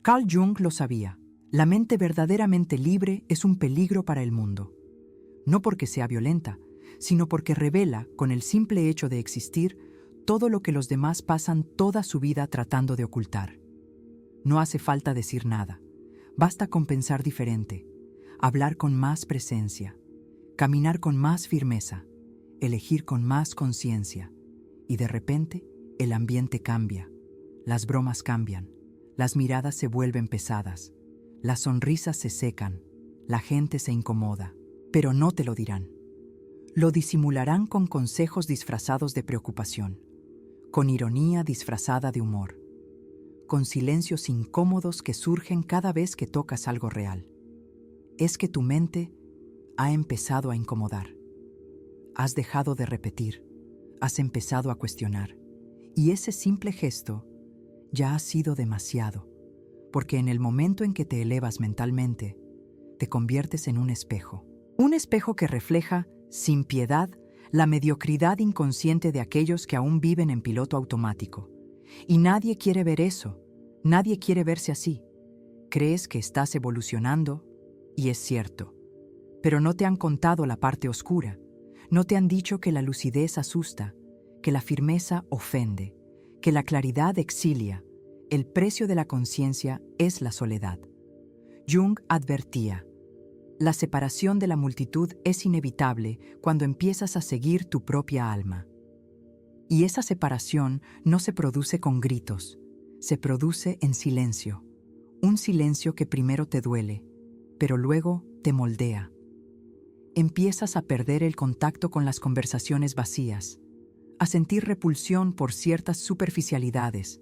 Carl Jung lo sabía. La mente verdaderamente libre es un peligro para el mundo. No porque sea violenta, sino porque revela, con el simple hecho de existir, todo lo que los demás pasan toda su vida tratando de ocultar. No hace falta decir nada. Basta con pensar diferente, hablar con más presencia, caminar con más firmeza, elegir con más conciencia. Y de repente, el ambiente cambia, las bromas cambian, las miradas se vuelven pesadas, las sonrisas se secan, la gente se incomoda, pero no te lo dirán. Lo disimularán con consejos disfrazados de preocupación, con ironía disfrazada de humor, con silencios incómodos que surgen cada vez que tocas algo real. Es que tu mente ha empezado a incomodar. Has dejado de repetir, has empezado a cuestionar, y ese simple gesto ya ha sido demasiado, porque en el momento en que te elevas mentalmente, te conviertes en un espejo que refleja, sin piedad, la mediocridad inconsciente de aquellos que aún viven en piloto automático. Y nadie quiere ver eso, nadie quiere verse así. Crees que estás evolucionando, y es cierto, pero no te han contado la parte oscura, no te han dicho que la lucidez asusta, que la firmeza ofende, que la claridad exilia. El precio de la conciencia es la soledad. Jung advertía: la separación de la multitud es inevitable cuando empiezas a seguir tu propia alma. Y esa separación no se produce con gritos, se produce en silencio. Un silencio que primero te duele, pero luego te moldea. Empiezas a perder el contacto con las conversaciones vacías, a sentir repulsión por ciertas superficialidades,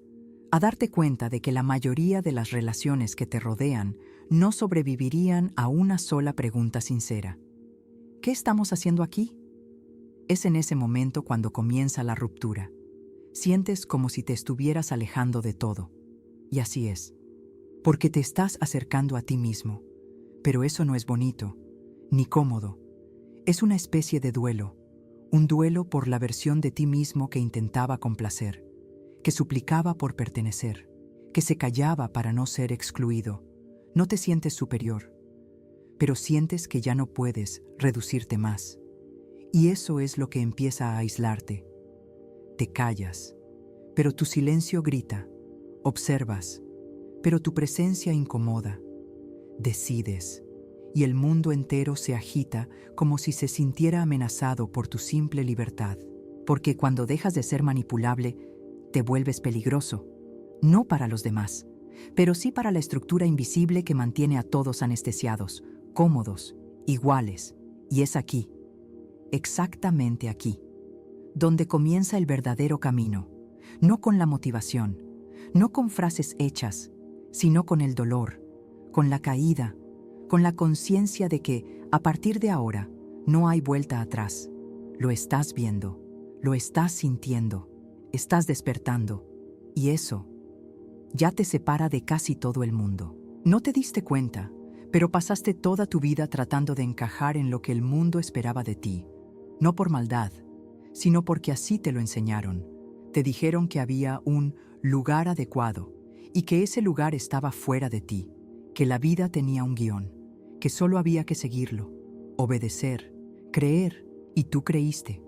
a darte cuenta de que la mayoría de las relaciones que te rodean no sobrevivirían a una sola pregunta sincera. ¿Qué estamos haciendo aquí? Es en ese momento cuando comienza la ruptura. Sientes como si te estuvieras alejando de todo. Y así es. Porque te estás acercando a ti mismo. Pero eso no es bonito, ni cómodo. Es una especie de duelo. Un duelo por la versión de ti mismo que intentaba complacer, que suplicaba por pertenecer, que se callaba para no ser excluido. No te sientes superior, pero sientes que ya no puedes reducirte más. Y eso es lo que empieza a aislarte. Te callas, pero tu silencio grita. Observas, pero tu presencia incomoda. Decides, y el mundo entero se agita como si se sintiera amenazado por tu simple libertad. Porque cuando dejas de ser manipulable, te vuelves peligroso, no para los demás, pero sí para la estructura invisible que mantiene a todos anestesiados, cómodos, iguales. Y es aquí, exactamente aquí, donde comienza el verdadero camino, no con la motivación, no con frases hechas, sino con el dolor, con la caída, con la conciencia de que, a partir de ahora, no hay vuelta atrás. Lo estás viendo, lo estás sintiendo, estás despertando, y eso ya te separa de casi todo el mundo. No te diste cuenta, pero pasaste toda tu vida tratando de encajar en lo que el mundo esperaba de ti, no por maldad, sino porque así te lo enseñaron. Te dijeron que había un lugar adecuado y que ese lugar estaba fuera de ti, que la vida tenía un guión, que solo había que seguirlo, obedecer, creer, y tú creíste.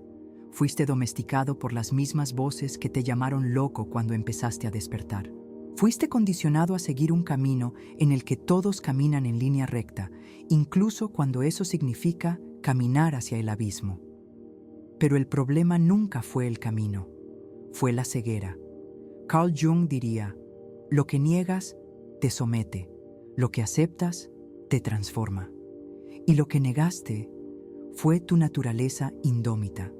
Fuiste domesticado por las mismas voces que te llamaron loco cuando empezaste a despertar. Fuiste condicionado a seguir un camino en el que todos caminan en línea recta, incluso cuando eso significa caminar hacia el abismo. Pero el problema nunca fue el camino, fue la ceguera. Carl Jung diría: lo que niegas te somete, lo que aceptas te transforma. Y lo que negaste fue tu naturaleza indómita,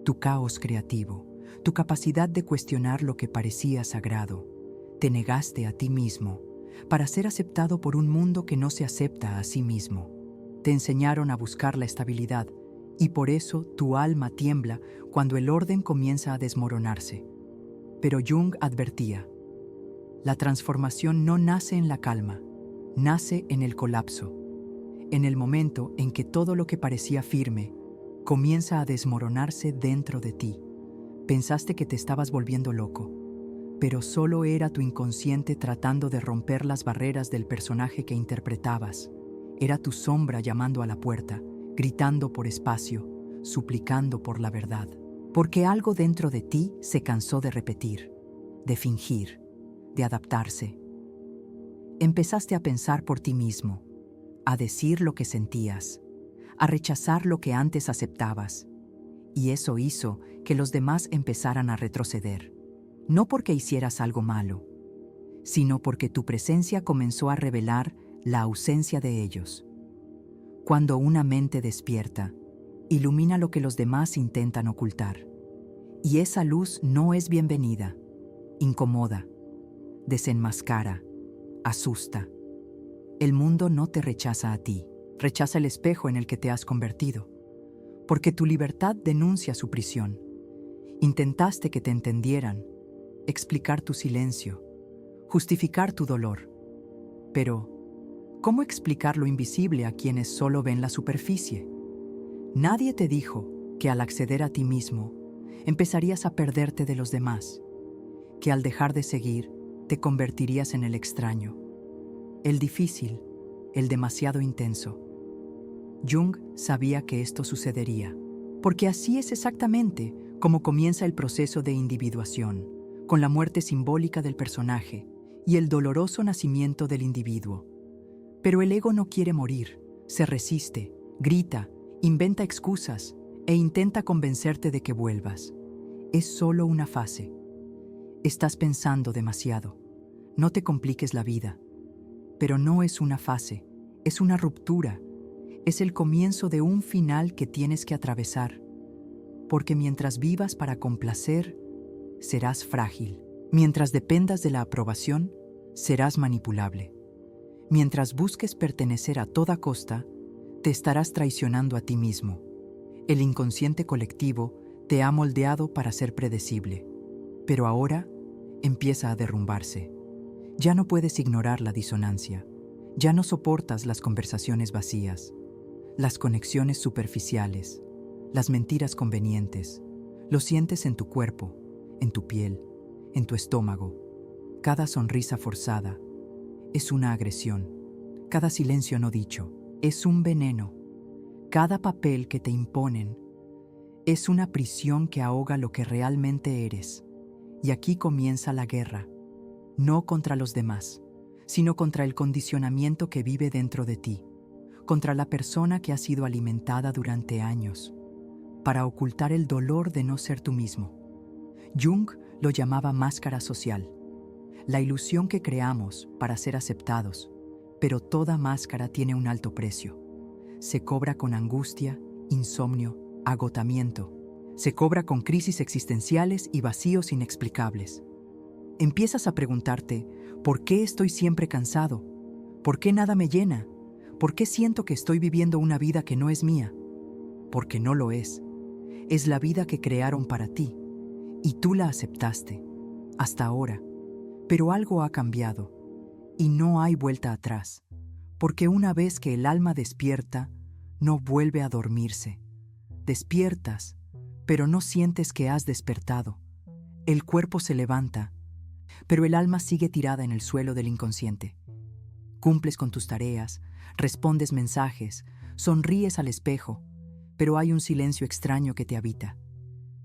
tu caos creativo, tu capacidad de cuestionar lo que parecía sagrado. Te negaste a ti mismo para ser aceptado por un mundo que no se acepta a sí mismo. Te enseñaron a buscar la estabilidad y por eso tu alma tiembla cuando el orden comienza a desmoronarse. Pero Jung advertía: la transformación no nace en la calma, nace en el colapso, en el momento en que todo lo que parecía firme comienza a desmoronarse dentro de ti. Pensaste que te estabas volviendo loco, pero solo era tu inconsciente tratando de romper las barreras del personaje que interpretabas. Era tu sombra llamando a la puerta, gritando por espacio, suplicando por la verdad. Porque algo dentro de ti se cansó de repetir, de fingir, de adaptarse. Empezaste a pensar por ti mismo, a decir lo que sentías, a rechazar lo que antes aceptabas. Y eso hizo que los demás empezaran a retroceder. No porque hicieras algo malo, sino porque tu presencia comenzó a revelar la ausencia de ellos. Cuando una mente despierta, ilumina lo que los demás intentan ocultar. Y esa luz no es bienvenida, incomoda, desenmascara, asusta. El mundo no te rechaza a ti, rechaza el espejo en el que te has convertido, porque tu libertad denuncia su prisión. Intentaste que te entendieran, explicar tu silencio, justificar tu dolor. Pero, ¿cómo explicar lo invisible a quienes solo ven la superficie? Nadie te dijo que al acceder a ti mismo, empezarías a perderte de los demás, que al dejar de seguir, te convertirías en el extraño, el difícil, el demasiado intenso. Jung sabía que esto sucedería, porque así es exactamente como comienza el proceso de individuación, con la muerte simbólica del personaje y el doloroso nacimiento del individuo. Pero el ego no quiere morir, se resiste, grita, inventa excusas e intenta convencerte de que vuelvas. Es solo una fase. Estás pensando demasiado. No te compliques la vida. Pero no es una fase, es una ruptura. Es el comienzo de un final que tienes que atravesar. Porque mientras vivas para complacer, serás frágil. Mientras dependas de la aprobación, serás manipulable. Mientras busques pertenecer a toda costa, te estarás traicionando a ti mismo. El inconsciente colectivo te ha moldeado para ser predecible, pero ahora empieza a derrumbarse. Ya no puedes ignorar la disonancia, ya no soportas las conversaciones vacías, las conexiones superficiales, las mentiras convenientes. Lo sientes en tu cuerpo, en tu piel, en tu estómago. Cada sonrisa forzada es una agresión. Cada silencio no dicho es un veneno. Cada papel que te imponen es una prisión que ahoga lo que realmente eres. Y aquí comienza la guerra, no contra los demás, sino contra el condicionamiento que vive dentro de ti, contra la persona que ha sido alimentada durante años, para ocultar el dolor de no ser tú mismo. Jung lo llamaba máscara social, la ilusión que creamos para ser aceptados, pero toda máscara tiene un alto precio. Se cobra con angustia, insomnio, agotamiento. Se cobra con crisis existenciales y vacíos inexplicables. Empiezas a preguntarte, ¿por qué estoy siempre cansado? ¿Por qué nada me llena? ¿Por qué siento que estoy viviendo una vida que no es mía? Porque no lo es. Es la vida que crearon para ti, y tú la aceptaste, hasta ahora. Pero algo ha cambiado, y no hay vuelta atrás, porque una vez que el alma despierta, no vuelve a dormirse. Despiertas, pero no sientes que has despertado. El cuerpo se levanta, pero el alma sigue tirada en el suelo del inconsciente. Cumples con tus tareas, respondes mensajes, sonríes al espejo, pero hay un silencio extraño que te habita.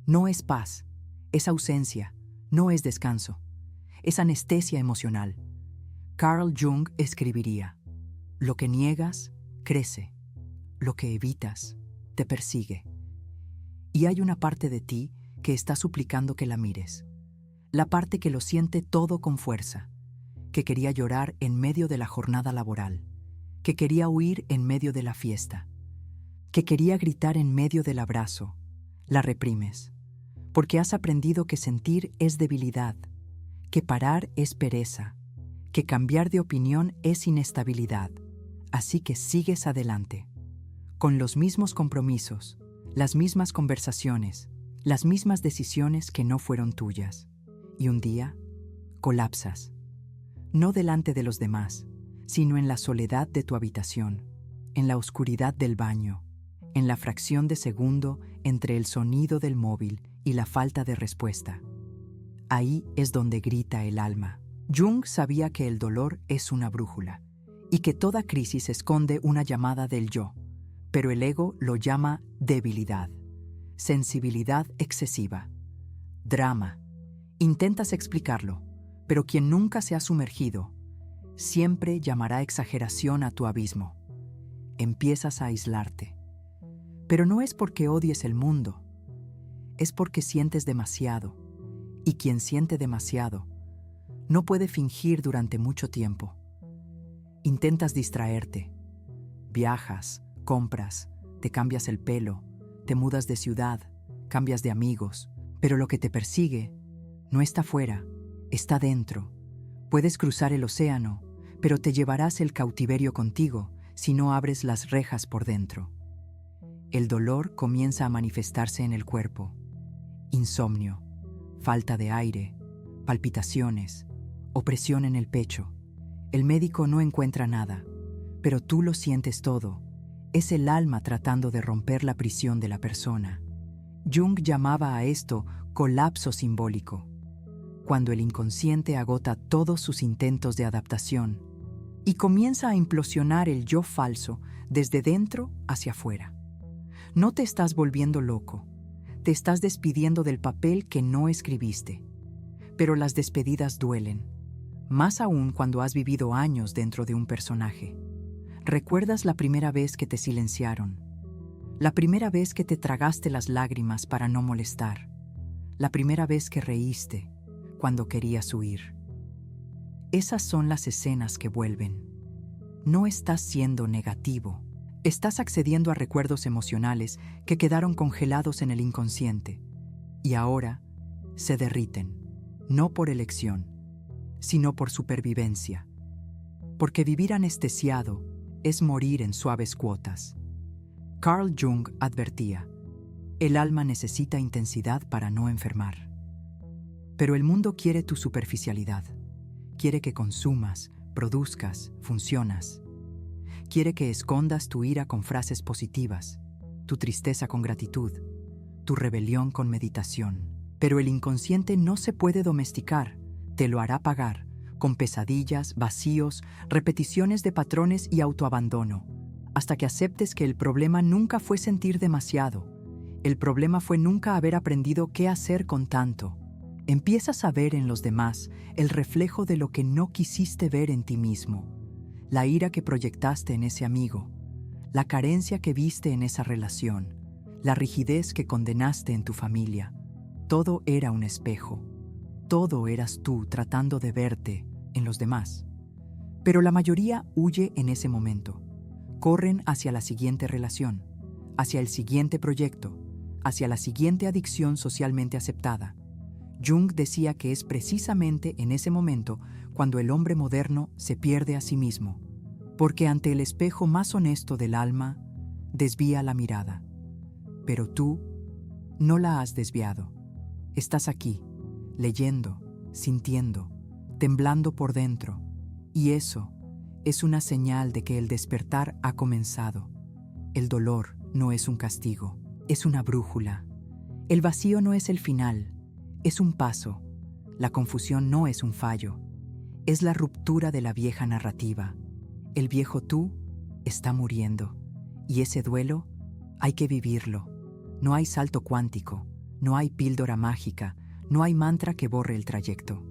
No es paz, es ausencia, no es descanso, es anestesia emocional. Carl Jung escribiría: lo que niegas, crece, lo que evitas, te persigue. Y hay una parte de ti que está suplicando que la mires. La parte que lo siente todo con fuerza, que quería llorar en medio de la jornada laboral, que quería huir en medio de la fiesta, que quería gritar en medio del abrazo. La reprimes, porque has aprendido que sentir es debilidad, que parar es pereza, que cambiar de opinión es inestabilidad. Así que sigues adelante, con los mismos compromisos, las mismas conversaciones, las mismas decisiones que no fueron tuyas. Y un día, colapsas. No delante de los demás, sino en la soledad de tu habitación, en la oscuridad del baño, en la fracción de segundo entre el sonido del móvil y la falta de respuesta. Ahí es donde grita el alma. Jung sabía que el dolor es una brújula y que toda crisis esconde una llamada del yo, pero el ego lo llama debilidad, sensibilidad excesiva, drama. Intentas explicarlo, pero quien nunca se ha sumergido siempre llamará exageración a tu abismo. Empiezas a aislarte. Pero no es porque odies el mundo, es porque sientes demasiado, y quien siente demasiado no puede fingir durante mucho tiempo. Intentas distraerte, viajas, compras, te cambias el pelo, te mudas de ciudad, cambias de amigos, pero lo que te persigue no está fuera, está dentro. Puedes cruzar el océano, pero te llevarás el cautiverio contigo si no abres las rejas por dentro. El dolor comienza a manifestarse en el cuerpo. Insomnio, falta de aire, palpitaciones, opresión en el pecho. El médico no encuentra nada, pero tú lo sientes todo. Es el alma tratando de romper la prisión de la persona. Jung llamaba a esto colapso simbólico, cuando el inconsciente agota todos sus intentos de adaptación y comienza a implosionar el yo falso desde dentro hacia afuera. No te estás volviendo loco, te estás despidiendo del papel que no escribiste. Pero las despedidas duelen, más aún cuando has vivido años dentro de un personaje. ¿Recuerdas la primera vez que te silenciaron? La primera vez que te tragaste las lágrimas para no molestar. La primera vez que reíste cuando querías huir. Esas son las escenas que vuelven. No estás siendo negativo. Estás accediendo a recuerdos emocionales que quedaron congelados en el inconsciente y ahora se derriten, no por elección, sino por supervivencia. Porque vivir anestesiado es morir en suaves cuotas. Carl Jung advertía, el alma necesita intensidad para no enfermar. Pero el mundo quiere tu superficialidad. Quiere que consumas, produzcas, funcionas. Quiere que escondas tu ira con frases positivas, tu tristeza con gratitud, tu rebelión con meditación. Pero el inconsciente no se puede domesticar, te lo hará pagar, con pesadillas, vacíos, repeticiones de patrones y autoabandono, hasta que aceptes que el problema nunca fue sentir demasiado. El problema fue nunca haber aprendido qué hacer con tanto. Empiezas a ver en los demás el reflejo de lo que no quisiste ver en ti mismo. La ira que proyectaste en ese amigo, la carencia que viste en esa relación, la rigidez que condenaste en tu familia. Todo era un espejo. Todo eras tú tratando de verte en los demás. Pero la mayoría huye en ese momento. Corren hacia la siguiente relación, hacia el siguiente proyecto, hacia la siguiente adicción socialmente aceptada. Jung decía que es precisamente en ese momento cuando el hombre moderno se pierde a sí mismo, porque ante el espejo más honesto del alma, desvía la mirada. Pero tú no la has desviado. Estás aquí, leyendo, sintiendo, temblando por dentro, y eso es una señal de que el despertar ha comenzado. El dolor no es un castigo, es una brújula. El vacío no es el final, es un paso. La confusión no es un fallo, es la ruptura de la vieja narrativa. El viejo tú está muriendo, y ese duelo hay que vivirlo. No hay salto cuántico, no hay píldora mágica, no hay mantra que borre el trayecto.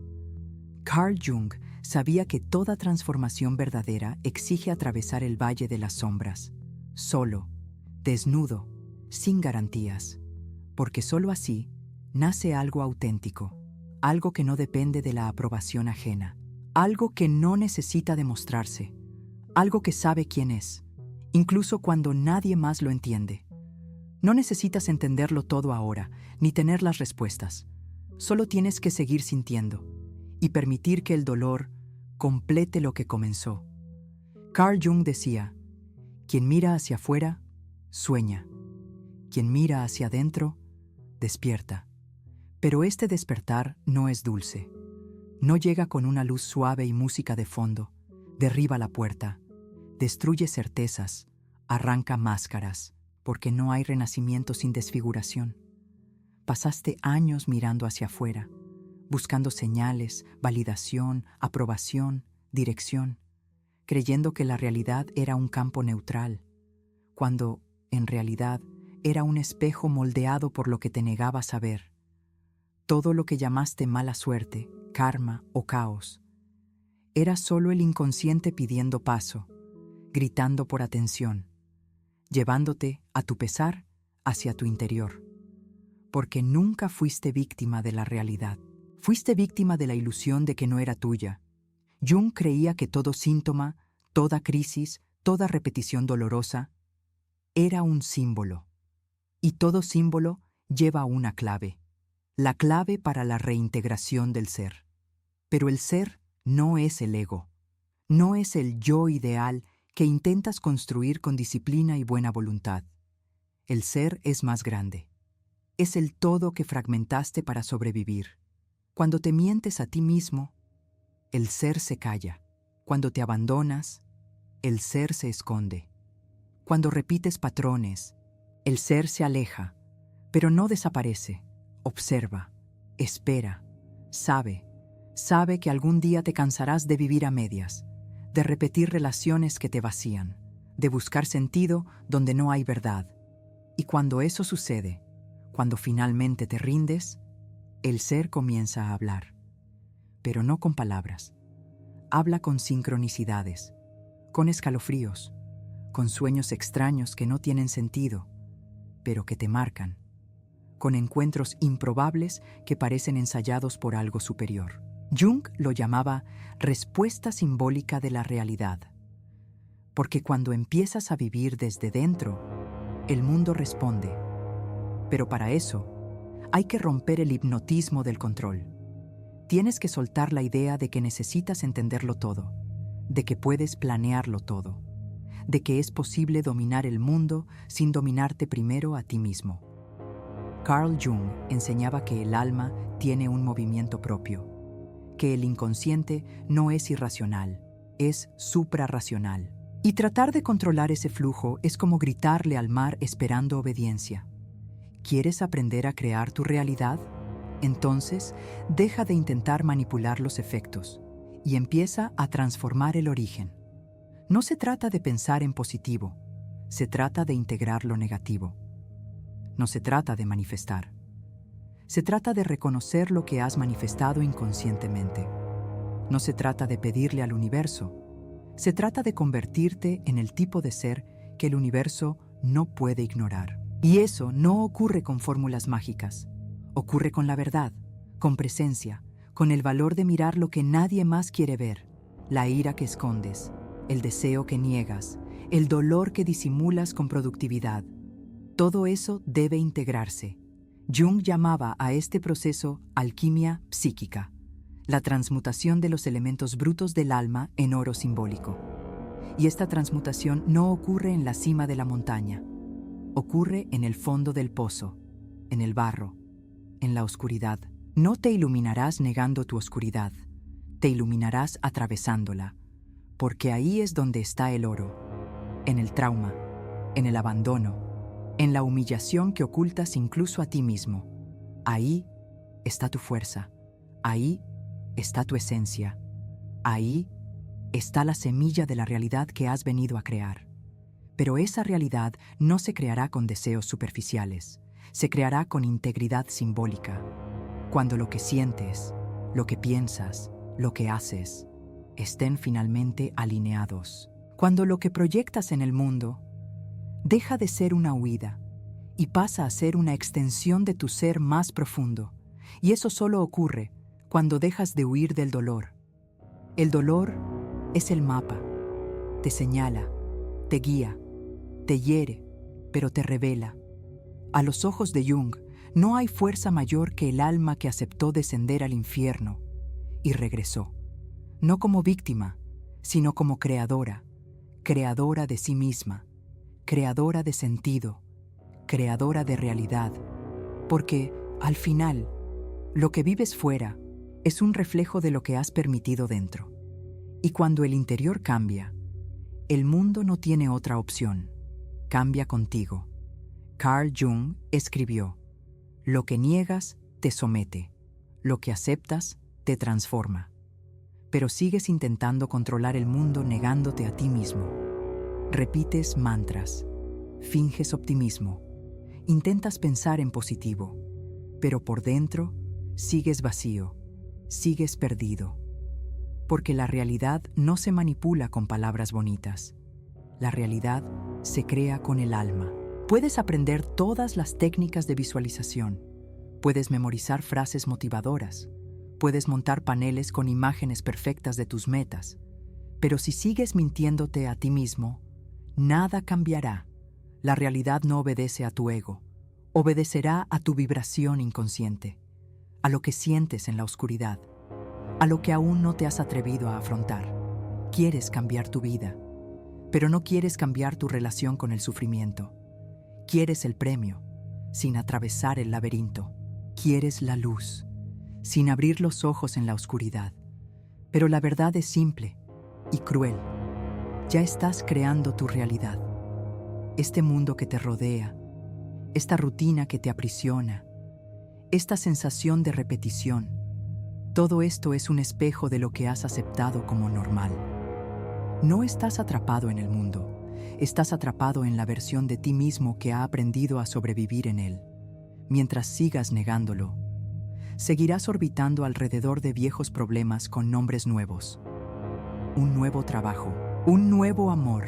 Carl Jung sabía que toda transformación verdadera exige atravesar el valle de las sombras, solo, desnudo, sin garantías, porque solo así nace algo auténtico, algo que no depende de la aprobación ajena, algo que no necesita demostrarse, algo que sabe quién es, incluso cuando nadie más lo entiende. No necesitas entenderlo todo ahora, ni tener las respuestas. Solo tienes que seguir sintiendo y permitir que el dolor complete lo que comenzó. Carl Jung decía, quien mira hacia afuera, sueña. Quien mira hacia adentro, despierta. Pero este despertar no es dulce. No llega con una luz suave y música de fondo. Derriba la puerta, destruye certezas, arranca máscaras, porque no hay renacimiento sin desfiguración. Pasaste años mirando hacia afuera, buscando señales, validación, aprobación, dirección, creyendo que la realidad era un campo neutral, cuando, en realidad, era un espejo moldeado por lo que te negaba saber. Todo lo que llamaste mala suerte, karma o caos, era solo el inconsciente pidiendo paso, gritando por atención, llevándote, a tu pesar, hacia tu interior. Porque nunca fuiste víctima de la realidad. Fuiste víctima de la ilusión de que no era tuya. Jung creía que todo síntoma, toda crisis, toda repetición dolorosa, era un símbolo. Y todo símbolo lleva una clave. La clave para la reintegración del ser. Pero el ser no es el ego. No es el yo ideal que intentas construir con disciplina y buena voluntad. El ser es más grande. Es el todo que fragmentaste para sobrevivir. Cuando te mientes a ti mismo, el ser se calla. Cuando te abandonas, el ser se esconde. Cuando repites patrones, el ser se aleja, pero no desaparece. Observa, espera, sabe que algún día te cansarás de vivir a medias, de repetir relaciones que te vacían, de buscar sentido donde no hay verdad. Y cuando eso sucede, cuando finalmente te rindes, el ser comienza a hablar. Pero no con palabras. Habla con sincronicidades, con escalofríos, con sueños extraños que no tienen sentido, pero que te marcan, con encuentros improbables que parecen ensayados por algo superior. Jung lo llamaba respuesta simbólica de la realidad, porque cuando empiezas a vivir desde dentro, el mundo responde. Pero para eso, hay que romper el hipnotismo del control. Tienes que soltar la idea de que necesitas entenderlo todo, de que puedes planearlo todo, de que es posible dominar el mundo sin dominarte primero a ti mismo. Carl Jung enseñaba que el alma tiene un movimiento propio, que el inconsciente no es irracional, es suprarracional. Y tratar de controlar ese flujo es como gritarle al mar esperando obediencia. ¿Quieres aprender a crear tu realidad? Entonces, deja de intentar manipular los efectos y empieza a transformar el origen. No se trata de pensar en positivo, se trata de integrar lo negativo. No se trata de manifestar. Se trata de reconocer lo que has manifestado inconscientemente. No se trata de pedirle al universo. Se trata de convertirte en el tipo de ser que el universo no puede ignorar. Y eso no ocurre con fórmulas mágicas. Ocurre con la verdad, con presencia, con el valor de mirar lo que nadie más quiere ver, la ira que escondes, el deseo que niegas, el dolor que disimulas con productividad. Todo eso debe integrarse. Jung llamaba a este proceso alquimia psíquica, la transmutación de los elementos brutos del alma en oro simbólico. Y esta transmutación no ocurre en la cima de la montaña. Ocurre en el fondo del pozo, en el barro, en la oscuridad. No te iluminarás negando tu oscuridad, te iluminarás atravesándola, porque ahí es donde está el oro, en el trauma, en el abandono, en la humillación que ocultas incluso a ti mismo. Ahí está tu fuerza, ahí está tu esencia, ahí está la semilla de la realidad que has venido a crear. Pero esa realidad no se creará con deseos superficiales, se creará con integridad simbólica, cuando lo que sientes, lo que piensas, lo que haces, estén finalmente alineados. Cuando lo que proyectas en el mundo deja de ser una huida y pasa a ser una extensión de tu ser más profundo. Y eso solo ocurre cuando dejas de huir del dolor. El dolor es el mapa. Te señala, te guía, te hiere, pero te revela. A los ojos de Jung, no hay fuerza mayor que el alma que aceptó descender al infierno y regresó. No como víctima, sino como creadora, creadora de sí misma, creadora de sentido, creadora de realidad, porque, al final, lo que vives fuera es un reflejo de lo que has permitido dentro. Y cuando el interior cambia, el mundo no tiene otra opción, cambia contigo. Carl Jung escribió: lo que niegas te somete, Lo que aceptas te transforma. Pero sigues intentando controlar el mundo negándote a ti mismo. Repites mantras, finges optimismo, intentas pensar en positivo, pero por dentro sigues vacío, sigues perdido. Porque la realidad no se manipula con palabras bonitas. La realidad se crea con el alma. Puedes aprender todas las técnicas de visualización. Puedes memorizar frases motivadoras. Puedes montar paneles con imágenes perfectas de tus metas. Pero si sigues mintiéndote a ti mismo, nada cambiará. La realidad no obedece a tu ego. Obedecerá a tu vibración inconsciente, a lo que sientes en la oscuridad, a lo que aún no te has atrevido a afrontar. Quieres cambiar tu vida, pero no quieres cambiar tu relación con el sufrimiento. Quieres el premio, sin atravesar el laberinto. Quieres la luz, sin abrir los ojos en la oscuridad. Pero la verdad es simple y cruel. Ya estás creando tu realidad. Este mundo que te rodea, esta rutina que te aprisiona, esta sensación de repetición, todo esto es un espejo de lo que has aceptado como normal. No estás atrapado en el mundo, estás atrapado en la versión de ti mismo que ha aprendido a sobrevivir en él. Mientras sigas negándolo, seguirás orbitando alrededor de viejos problemas con nombres nuevos. Un nuevo trabajo, un nuevo amor,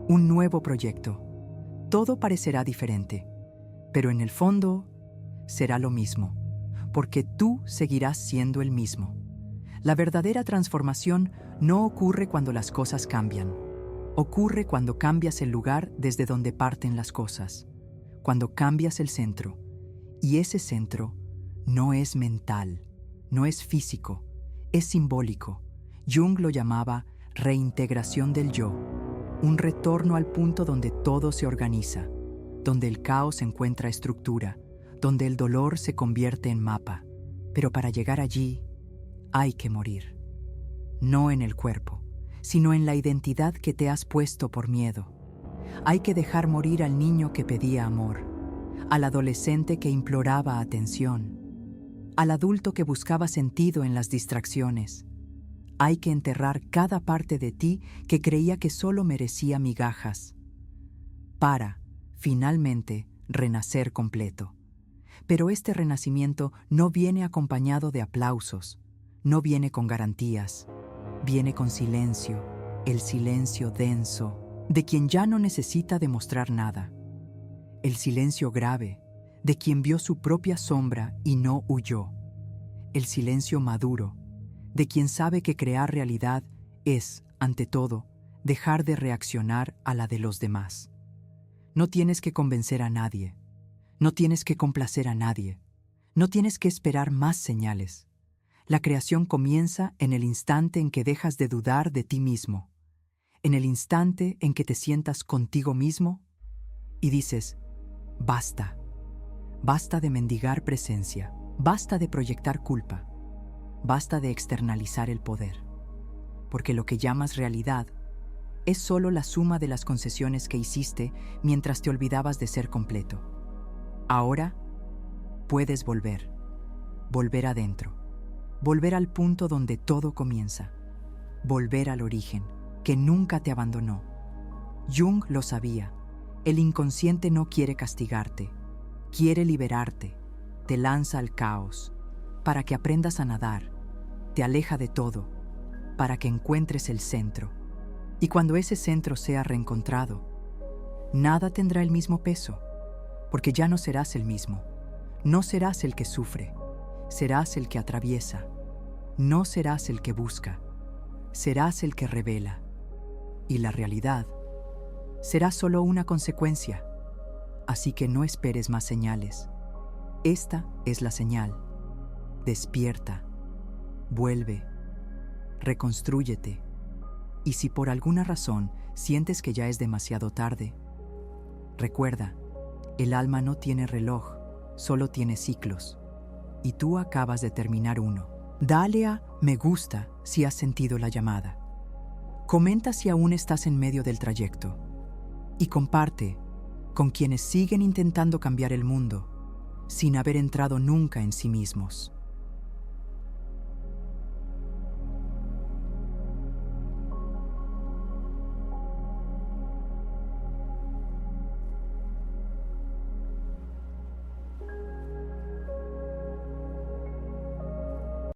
un nuevo proyecto. Todo parecerá diferente, pero en el fondo será lo mismo, porque tú seguirás siendo el mismo. La verdadera transformación no ocurre cuando las cosas cambian. Ocurre cuando cambias el lugar desde donde parten las cosas, cuando cambias el centro. Y ese centro no es mental, no es físico, es simbólico. Jung lo llamaba reintegración del yo, un retorno al punto donde todo se organiza, donde el caos encuentra estructura, donde el dolor se convierte en mapa. Pero para llegar allí, hay que morir. No en el cuerpo, sino en la identidad que te has puesto por miedo. Hay que dejar morir al niño que pedía amor, al adolescente que imploraba atención, al adulto que buscaba sentido en las distracciones. Hay que enterrar cada parte de ti que creía que solo merecía migajas, para, finalmente, renacer completo. Pero este renacimiento no viene acompañado de aplausos, no viene con garantías, viene con silencio, el silencio denso, de quien ya no necesita demostrar nada. El silencio grave, de quien vio su propia sombra y no huyó. El silencio maduro, de quien sabe que crear realidad es, ante todo, dejar de reaccionar a la de los demás. No tienes que convencer a nadie, no tienes que complacer a nadie, no tienes que esperar más señales. La creación comienza en el instante en que dejas de dudar de ti mismo, en el instante en que te sientas contigo mismo y dices, basta, basta de mendigar presencia, basta de proyectar culpa, basta de externalizar el poder, porque lo que llamas realidad es solo la suma de las concesiones que hiciste mientras te olvidabas de ser completo. Ahora puedes volver adentro, volver al punto donde todo comienza, volver al origen, que nunca te abandonó. Jung lo sabía, el inconsciente no quiere castigarte, quiere liberarte, te lanza al caos, para que aprendas a nadar, te aleja de todo, para que encuentres el centro. Y cuando ese centro sea reencontrado, nada tendrá el mismo peso, porque ya no serás el mismo. No serás el que sufre, serás el que atraviesa. No serás el que busca, serás el que revela. Y la realidad será solo una consecuencia. Así que no esperes más señales. Esta es la señal. Despierta, vuelve, reconstrúyete. Y si por alguna razón sientes que ya es demasiado tarde, recuerda, el alma no tiene reloj, solo tiene ciclos. Y tú acabas de terminar uno. Dale a me gusta si has sentido la llamada. Comenta si aún estás en medio del trayecto. Y comparte con quienes siguen intentando cambiar el mundo sin haber entrado nunca en sí mismos.